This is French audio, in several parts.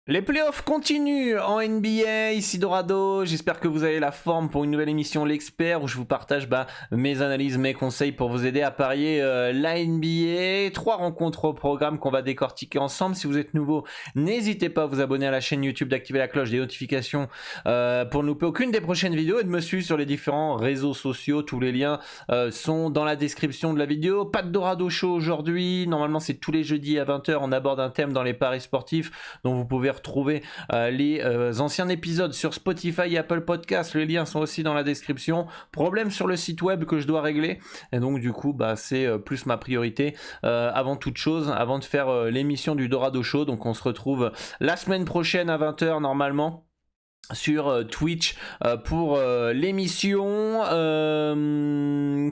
Les playoffs continuent en NBA, ici Dorado, j'espère que vous avez la forme pour une nouvelle émission L'Expert où je vous partage mes analyses, mes conseils pour vous aider à parier la NBA. 3 rencontres au programme qu'on va décortiquer ensemble. Si vous êtes nouveau, n'hésitez pas à vous abonner à la chaîne YouTube, d'activer la cloche des notifications pour ne louper aucune des prochaines vidéos et de me suivre sur les différents réseaux sociaux. Tous les liens sont dans la description de la vidéo. Pas de Dorado Show aujourd'hui, normalement c'est tous les jeudis à 20h, on aborde un thème dans les paris sportifs dont vous pouvez retrouver les anciens épisodes sur Spotify et Apple Podcasts. Les liens sont aussi dans la description. Problème sur le site web que je dois régler et donc du coup c'est plus ma priorité avant toute chose, avant de faire l'émission du Dorado Show. Donc on se retrouve la semaine prochaine à 20h normalement sur Twitch pour l'émission.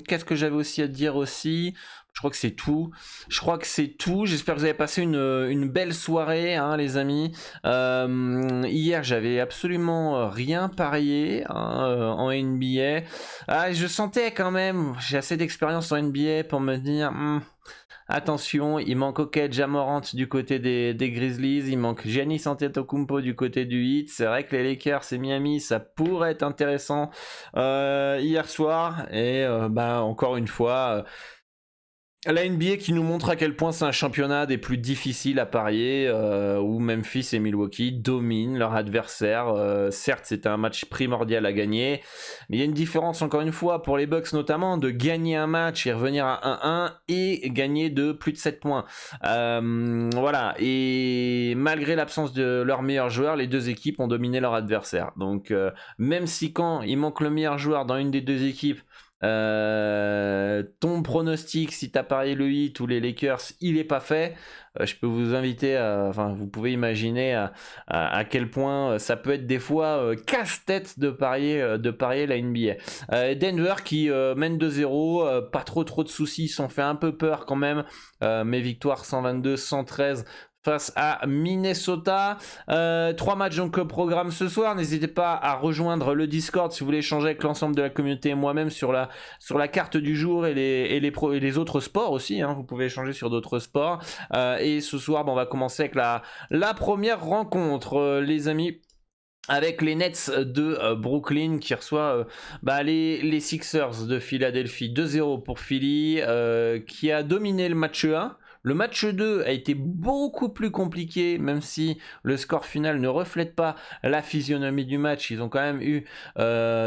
Qu'est-ce que j'avais aussi à dire aussi? Je crois que c'est tout. J'espère que vous avez passé une belle soirée, hein, les amis. Hier, j'avais absolument rien parié en NBA. Je sentais quand même, j'ai assez d'expérience en NBA pour me dire... attention, il manque Ja Morant du côté des Grizzlies, il manque Giannis Antetokounmpo du côté du Heat. C'est vrai que les Lakers et Miami, ça pourrait être intéressant hier soir. Et encore une fois... la NBA qui nous montre à quel point c'est un championnat des plus difficiles à parier, où Memphis et Milwaukee dominent leur adversaire. Certes, c'était un match primordial à gagner, mais il y a une différence encore une fois pour les Bucks notamment de gagner un match et revenir à 1-1 et gagner de plus de 7 points. Voilà, et malgré l'absence de leurs meilleurs joueurs, les deux équipes ont dominé leur adversaire. Donc même si quand il manque le meilleur joueur dans une des deux équipes, ton pronostic, si t'as parié le Heat ou les Lakers, il est pas fait. Je peux vous inviter vous pouvez imaginer à quel point ça peut être des fois casse-tête de parier la NBA. Denver qui mène 2-0, pas trop de soucis, ils s'en fait un peu peur quand même, mais victoire 122-113 face à Minnesota. 3 matchs donc au programme ce soir. N'hésitez pas à rejoindre le Discord si vous voulez échanger avec l'ensemble de la communauté et moi-même sur la carte du jour et les autres sports aussi, hein. Vous pouvez échanger sur d'autres sports. Et ce soir, on va commencer avec la première rencontre, les amis, avec les Nets de Brooklyn qui reçoit les Sixers de Philadelphie. 2-0 pour Philly, qui a dominé le match 1. Le match 2 a été beaucoup plus compliqué, même si le score final ne reflète pas la physionomie du match. Ils ont quand même eu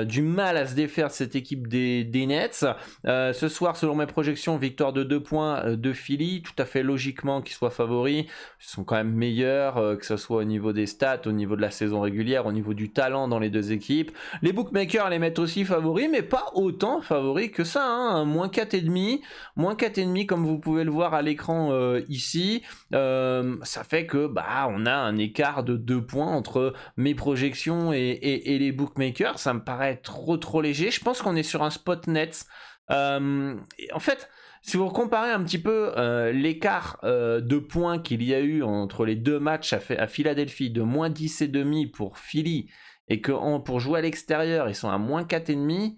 du mal à se défaire de cette équipe des Nets. Ce soir, selon mes projections, victoire de 2 points de Philly, tout à fait logiquement qu'ils soient favoris. Ils sont quand même meilleurs, que ce soit au niveau des stats, au niveau de la saison régulière, au niveau du talent dans les deux équipes. Les bookmakers les mettent aussi favoris, mais pas autant favoris que ça, hein. Moins 4,5 comme vous pouvez le voir à l'écran ici. Ça fait que on a un écart de 2 points entre mes projections et les bookmakers. Ça me paraît trop léger. Je pense qu'on est sur un spot net. En fait, si vous comparez un petit peu l'écart de points qu'il y a eu entre les deux matchs à Philadelphie, de moins 10,5 pour Philly, et que pour jouer à l'extérieur, ils sont à moins 4,5,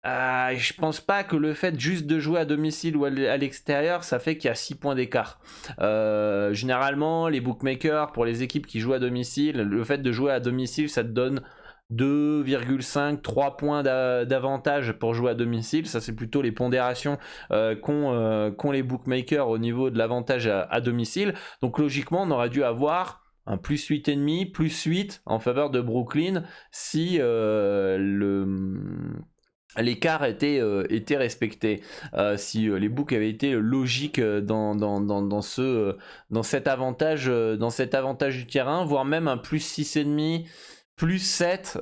je pense pas que le fait juste de jouer à domicile ou à l'extérieur, ça fait qu'il y a 6 points d'écart. Généralement, les bookmakers, pour les équipes qui jouent à domicile, le fait de jouer à domicile, ça te donne 2,5, 3 points d'avantage pour jouer à domicile. Ça, c'est plutôt les pondérations qu'ont les bookmakers au niveau de l'avantage à domicile. Donc logiquement, on aurait dû avoir un plus 8,5, plus 8 en faveur de Brooklyn si l'écart était respecté, si les books avaient été logiques dans cet avantage du terrain, voire même un plus 6,5, plus 7,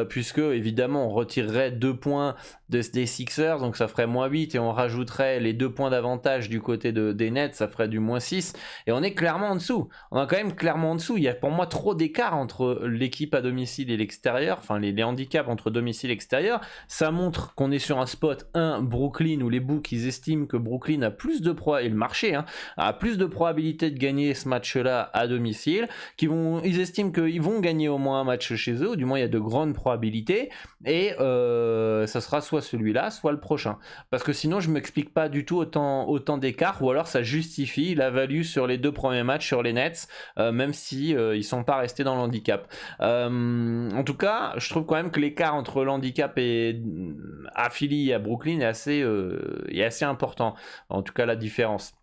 puisque évidemment on retirerait 2 points des Sixers, donc ça ferait moins 8, et on rajouterait les 2 points d'avantage du côté des Nets, ça ferait du moins 6, et on est clairement en dessous. On est quand même clairement en dessous. Il y a pour moi trop d'écart entre l'équipe à domicile et l'extérieur, enfin les handicaps entre domicile et extérieur. Ça montre qu'on est sur un spot 1 Brooklyn, où les books ils estiment que Brooklyn a plus de et le marché a plus de probabilité de gagner ce match-là à domicile, ils estiment qu'ils vont gagner au moins un match chez eux, ou du moins il y a de grandes probabilités, et ça sera soit celui-là, soit le prochain. Parce que sinon je m'explique pas du tout autant d'écart, ou alors ça justifie la value sur les 2 premiers matchs sur les Nets, même si ils sont pas restés dans l'handicap. En tout cas, je trouve quand même que l'écart entre l'handicap et à Philly et à Brooklyn est assez important. En tout cas, la différence.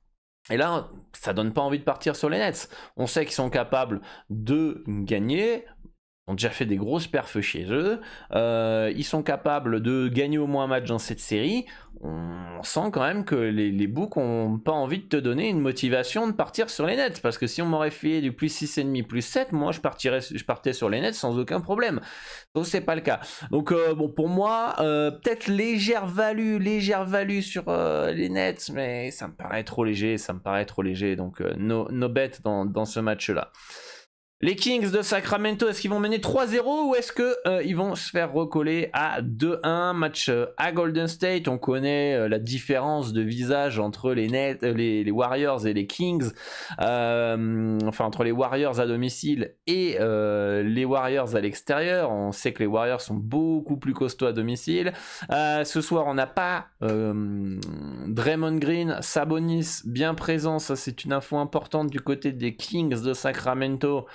Et là, ça donne pas envie de partir sur les Nets. On sait qu'ils sont capables de gagner. Ont déjà fait des grosses perfs chez eux. Ils sont capables de gagner au moins un match dans cette série. On sent quand même que les books ont pas envie de te donner une motivation de partir sur les Nets. Parce que si on m'aurait fait du plus 6,5, plus 7, moi je partais sur les Nets sans aucun problème. Donc c'est pas le cas. Donc bon, pour moi, peut-être légère value sur les Nets, mais ça me paraît trop léger. Donc no bet dans ce match-là. Les Kings de Sacramento, est-ce qu'ils vont mener 3-0 ou est-ce qu'ils vont se faire recoller à 2-1? Match à Golden State, on connaît la différence de visage entre les Warriors et les Kings, enfin entre les Warriors à domicile et les Warriors à l'extérieur. On sait que les Warriors sont beaucoup plus costauds à domicile. Ce soir, on n'a pas Draymond Green, Sabonis bien présent, ça c'est une info importante du côté des Kings de Sacramento.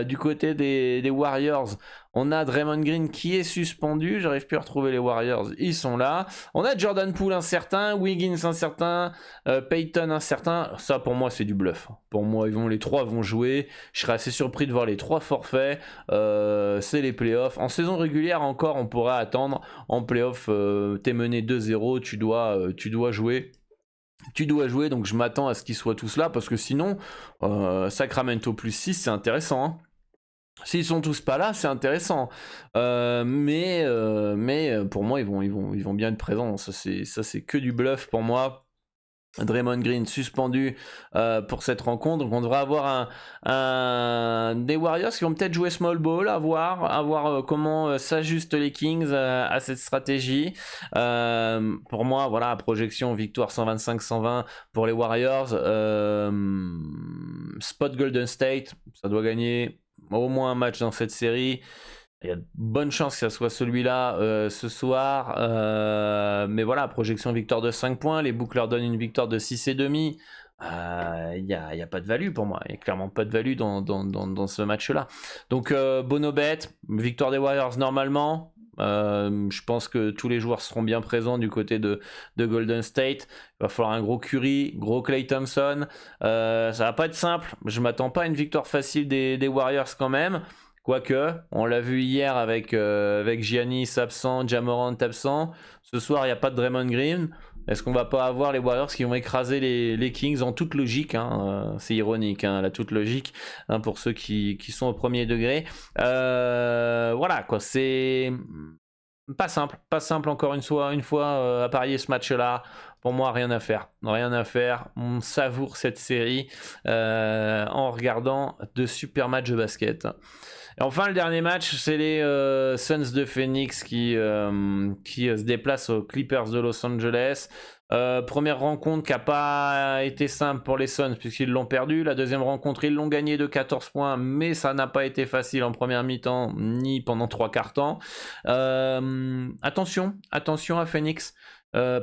Du côté des Warriors, on a Draymond Green qui est suspendu. J'arrive plus à retrouver les Warriors, ils sont là. On a Jordan Poole incertain, Wiggins incertain, Payton incertain. Ça pour moi c'est du bluff. Pour moi les 3 vont jouer. Je serais assez surpris de voir les 3 forfaits. C'est les playoffs. En saison régulière encore on pourrait attendre. En playoff t'es mené 2-0, tu dois jouer. Donc je m'attends à ce qu'ils soient tous là, parce que sinon Sacramento plus 6 c'est intéressant, hein. S'ils sont tous pas là, c'est intéressant, mais pour moi ils vont bien être présents. Ça c'est que du bluff pour moi. Draymond Green suspendu pour cette rencontre. Donc on devrait avoir des Warriors qui vont peut-être jouer small ball, à voir comment s'ajustent les Kings à cette stratégie. Pour moi, voilà, projection victoire 125-120 pour les Warriors. Spot Golden State, ça doit gagner au moins un match dans cette série. Il y a de bonnes chances que ça soit celui-là ce soir. Mais voilà, projection victoire de 5 points. Les books leur donnent une victoire de 6,5. Il n'y a pas de value pour moi. Il n'y a clairement pas de value dans ce match-là. Donc, Bono bet, victoire des Warriors normalement. Je pense que tous les joueurs seront bien présents du côté de Golden State. Il va falloir un gros Curry, gros Klay Thompson. Ça va pas être simple. Je m'attends pas à une victoire facile des Warriors quand même. Quoique, on l'a vu hier avec Giannis absent, Ja Morant absent. Ce soir, il n'y a pas de Draymond Green. Est-ce qu'on va pas avoir les Warriors qui vont écraser les Kings en toute logique, hein, c'est ironique, hein, la toute logique, hein, pour ceux qui sont au premier degré. Voilà, quoi, c'est pas simple encore une fois à parier ce match-là. Pour moi, rien à faire. On savoure cette série en regardant de super matchs de basket. Et enfin, le dernier match, c'est les Suns de Phoenix qui se déplacent aux Clippers de Los Angeles. Première rencontre qui n'a pas été simple pour les Suns puisqu'ils l'ont perdu. La deuxième rencontre, ils l'ont gagné de 14 points, mais ça n'a pas été facile en première mi-temps ni pendant 3 quarts temps. Attention à Phoenix.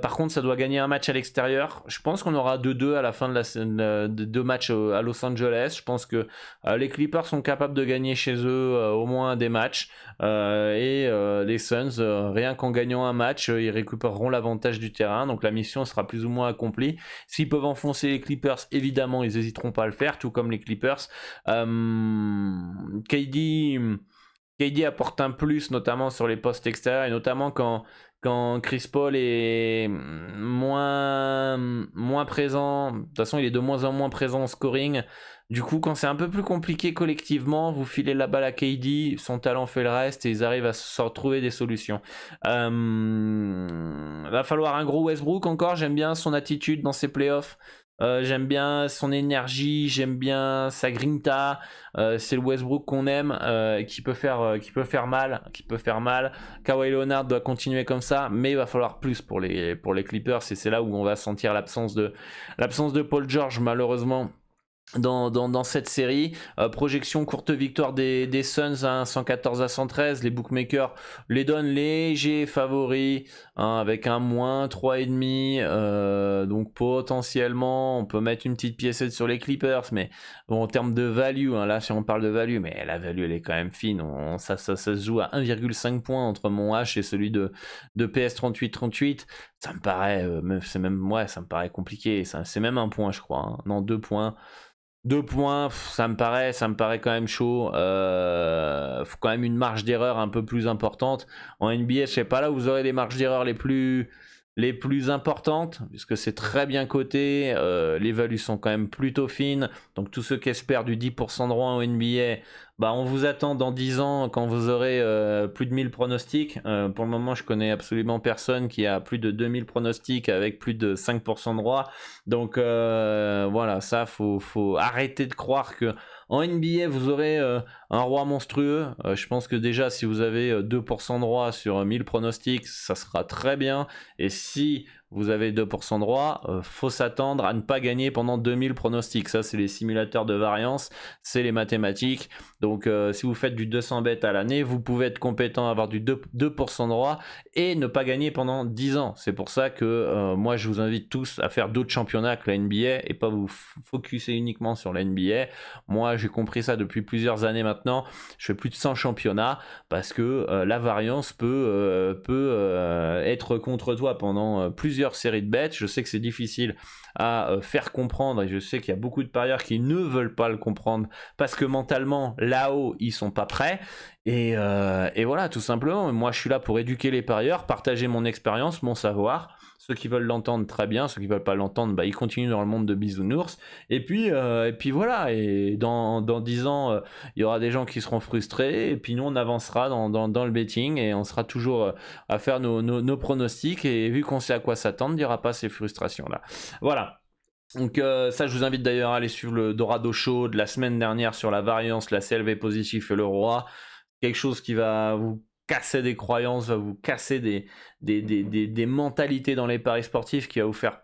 Par contre, ça doit gagner un match à l'extérieur. Je pense qu'on aura 2-2 à la fin de 2 matchs à Los Angeles. Je pense que les Clippers sont capables de gagner chez eux au moins des matchs. Et les Suns, rien qu'en gagnant un match, ils récupéreront l'avantage du terrain. Donc la mission sera plus ou moins accomplie. S'ils peuvent enfoncer les Clippers, évidemment, ils n'hésiteront pas à le faire, tout comme les Clippers. KD apporte un plus, notamment sur les postes extérieurs, et notamment quand Chris Paul est moins présent. De toute façon, il est de moins en moins présent en scoring. Du coup, quand c'est un peu plus compliqué collectivement, vous filez la balle à KD, son talent fait le reste et ils arrivent à se retrouver des solutions. Va falloir un gros Westbrook encore. J'aime bien son attitude dans ses playoffs. J'aime bien son énergie, j'aime bien sa grinta. C'est le Westbrook qu'on aime, qui peut faire mal. Kawhi Leonard doit continuer comme ça, mais il va falloir plus pour les Clippers, et c'est là où on va sentir l'absence de Paul George malheureusement dans cette série. Projection courte victoire des Suns, hein, 114 à 113. Les bookmakers les donnent légers favoris, hein, avec un moins 3,5. Donc potentiellement, on peut mettre une petite piécette sur les Clippers. Mais bon, en termes de value, hein, là, si on parle de value, mais la value, elle est quand même fine. Ça se joue à 1,5 points entre mon H et celui de PS3838. Ça me paraît, ça me paraît compliqué. C'est même un point, je crois, hein. Non, 2 points. 2 points, ça me paraît quand même chaud. Faut quand même une marge d'erreur un peu plus importante. En NBA, je sais pas là où vous aurez les marges d'erreur les plus importantes, puisque c'est très bien coté. Les values sont quand même plutôt fines. Donc tous ceux qui espèrent du 10% droit en NBA, bah on vous attend dans 10 ans quand vous aurez plus de 1000 pronostics. Pour le moment, je connais absolument personne qui a plus de 2000 pronostics avec plus de 5% droit. Donc voilà, ça, faut arrêter de croire que en NBA, vous aurez un roi monstrueux. Je pense que déjà, si vous avez 2% droit sur 1000 pronostics, ça sera très bien. Et si vous avez 2% droit, faut s'attendre à ne pas gagner pendant 2000 pronostics. Ça, c'est les simulateurs de variance, c'est les mathématiques. Donc, si vous faites du 200 bêtes à l'année, vous pouvez être compétent, avoir du 2% droit et ne pas gagner pendant 10 ans. C'est pour ça que moi, je vous invite tous à faire d'autres championnats que la NBA et pas vous focuser uniquement sur la NBA. Moi, j'ai compris ça depuis plusieurs années maintenant. Je fais plus de 100 championnats parce que la variance peut être contre toi pendant plusieurs séries de bêtes. Je sais que c'est difficile à faire comprendre et je sais qu'il y a beaucoup de parieurs qui ne veulent pas le comprendre parce que mentalement là-haut ils sont pas prêts et voilà, tout simplement. Moi, je suis là pour éduquer les parieurs, partager mon expérience, mon savoir. Ceux qui veulent l'entendre, très bien. Ceux qui veulent pas l'entendre, bah, ils continuent dans le monde de bisounours. Et puis voilà. Et dans 10 ans, il y aura des gens qui seront frustrés. Et puis nous, on avancera dans le betting et on sera toujours à faire nos pronostics. Et vu qu'on sait à quoi s'attendre, il n'y aura pas ces frustrations-là. Voilà. Donc ça, je vous invite d'ailleurs à aller suivre le Dorado Show de la semaine dernière sur la variance, la CLV positif et le roi. Quelque chose qui va vous casser des croyances, va vous casser des mentalités dans les paris sportifs, qui va vous faire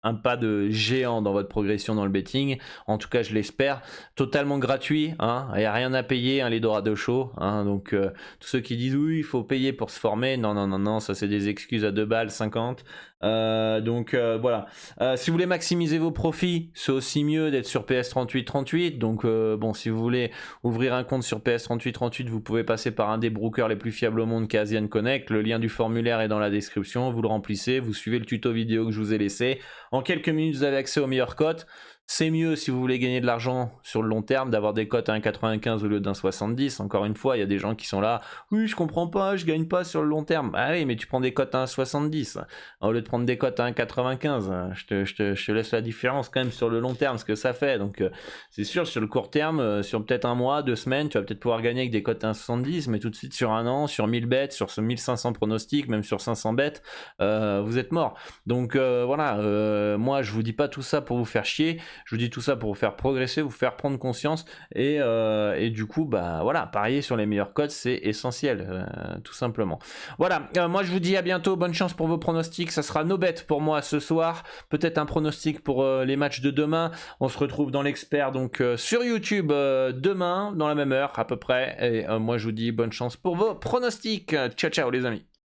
un pas de géant dans votre progression dans le betting. En tout cas, je l'espère. Totalement gratuit, hein. Il n'y a rien à payer, hein, les Dorado Show, hein. Donc tous ceux qui disent oui, il faut payer pour se former, non, ça c'est des excuses à 2 balles 50. Donc voilà. Si vous voulez maximiser vos profits, c'est aussi mieux d'être sur PS3838. Donc bon, si vous voulez ouvrir un compte sur PS3838, vous pouvez passer par un des brokers les plus fiables au monde, qui est Asian Connect. Le lien du formulaire est dans la description. Vous le remplissez, vous suivez le tuto vidéo que je vous ai laissé. En quelques minutes, vous avez accès aux meilleures cotes. C'est mieux si vous voulez gagner de l'argent sur le long terme d'avoir des cotes à 1,95 au lieu d'un 70. Encore une fois, il y a des gens qui sont là. Oui, je comprends pas, je gagne pas sur le long terme. Ah oui, mais tu prends des cotes à 1,70 au lieu de prendre des cotes à 1,95. Je te laisse la différence quand même sur le long terme, ce que ça fait. Donc c'est sûr, sur le court terme, sur peut-être un mois, 2 semaines, tu vas peut-être pouvoir gagner avec des cotes à 1,70, mais tout de suite sur un an, sur 1000 bêtes, sur ce 1500 pronostics, même sur 500 bêtes, vous êtes mort. Donc voilà, moi je vous dis pas tout ça pour vous faire chier. Je vous dis tout ça pour vous faire progresser, vous faire prendre conscience et du coup, bah voilà, parier sur les meilleurs codes, c'est essentiel, tout simplement. Voilà, moi je vous dis à bientôt, bonne chance pour vos pronostics. Ça sera no bet pour moi ce soir, peut-être un pronostic pour les matchs de demain. On se retrouve dans l'expert donc sur YouTube demain dans la même heure à peu près. Et moi je vous dis bonne chance pour vos pronostics. Ciao ciao les amis.